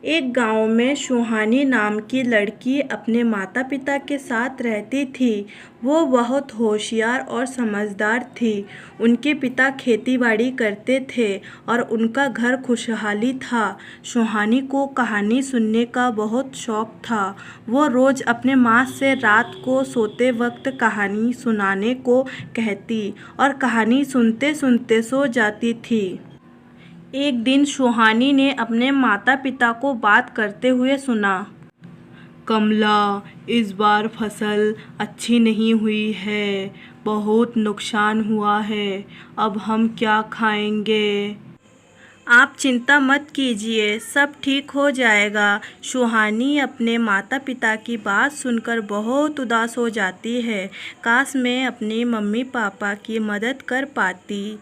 एक गांव में सुहानी नाम की लड़की अपने माता पिता के साथ रहती थी। वो बहुत होशियार और समझदार थी। उनके पिता खेती बाड़ी करते थे और उनका घर खुशहाली था। सुहानी को कहानी सुनने का बहुत शौक था। वो रोज़ अपने माँ से रात को सोते वक्त कहानी सुनाने को कहती और कहानी सुनते सुनते सो जाती थी। एक दिन सुहानी ने अपने माता पिता को बात करते हुए सुना। कमला, इस बार फसल अच्छी नहीं हुई है, बहुत नुकसान हुआ है। अब हम क्या खाएंगे? आप चिंता मत कीजिए, सब ठीक हो जाएगा। सुहानी अपने माता पिता की बात सुनकर बहुत उदास हो जाती है। काश मैं अपने मम्मी पापा की मदद कर पाती।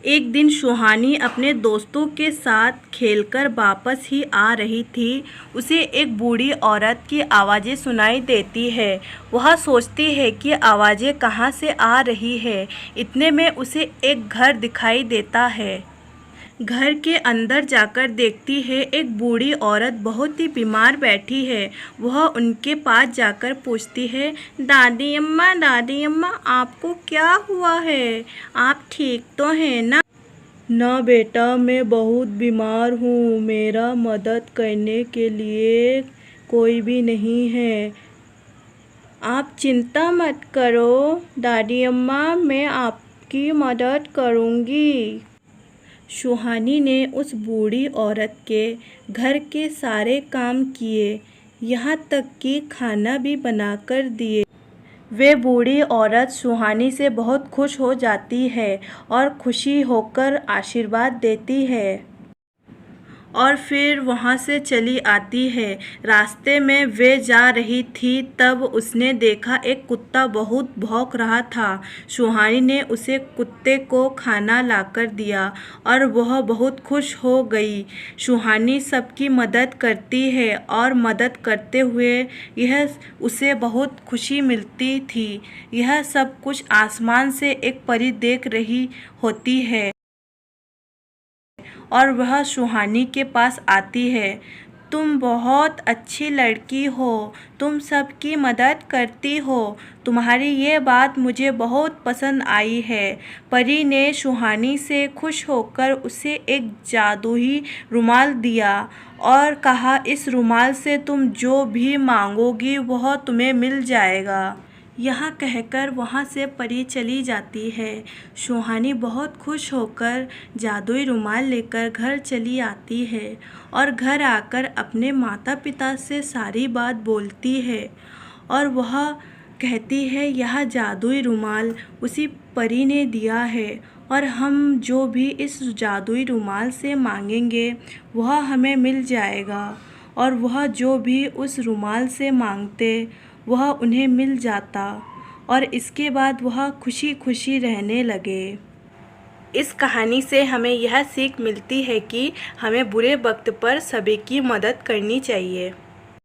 एक दिन सुहानी अपने दोस्तों के साथ खेलकर वापस ही आ रही थी। उसे एक बूढ़ी औरत की आवाज़ें सुनाई देती है। वह सोचती है कि आवाज़ें कहाँ से आ रही है। इतने में उसे एक घर दिखाई देता है। घर के अंदर जाकर देखती है एक बूढ़ी औरत बहुत ही बीमार बैठी है। वह उनके पास जाकर पूछती है, दादी अम्मा आपको क्या हुआ है? आप ठीक तो हैं ना? ना बेटा, मैं बहुत बीमार हूँ। मेरा मदद करने के लिए कोई भी नहीं है। आप चिंता मत करो दादी अम्मा, मैं आपकी मदद करूँगी। सुहानी ने उस बूढ़ी औरत के घर के सारे काम किए, यहाँ तक कि खाना भी बनाकर दिए। वे बूढ़ी औरत सुहानी से बहुत खुश हो जाती है और खुशी होकर आशीर्वाद देती है और फिर वहाँ से चली आती है। रास्ते में वे जा रही थी तब उसने देखा एक कुत्ता बहुत भौंक रहा था। सुहानी ने उसे कुत्ते को खाना लाकर दिया और वह बहुत खुश हो गई। सुहानी सबकी मदद करती है और मदद करते हुए यह उसे बहुत खुशी मिलती थी। यह सब कुछ आसमान से एक परी देख रही होती है और वह सुहानी के पास आती है। तुम बहुत अच्छी लड़की हो, तुम सबकी मदद करती हो, तुम्हारी ये बात मुझे बहुत पसंद आई है। परी ने सुहानी से खुश होकर उसे एक जादुई रुमाल दिया और कहा, इस रुमाल से तुम जो भी मांगोगी वह तुम्हें मिल जाएगा। यह कहकर वहाँ से परी चली जाती है। सुहानी बहुत खुश होकर जादुई रुमाल लेकर घर चली आती है और घर आकर अपने माता पिता से सारी बात बोलती है और वह कहती है यह जादुई रुमाल उसी परी ने दिया है और हम जो भी इस जादुई रुमाल से मांगेंगे वह हमें मिल जाएगा। और वह जो भी उस रुमाल से मांगते वह उन्हें मिल जाता और इसके बाद वह खुशी खुशी रहने लगे। इस कहानी से हमें यह सीख मिलती है कि हमें बुरे वक्त पर सभी की मदद करनी चाहिए।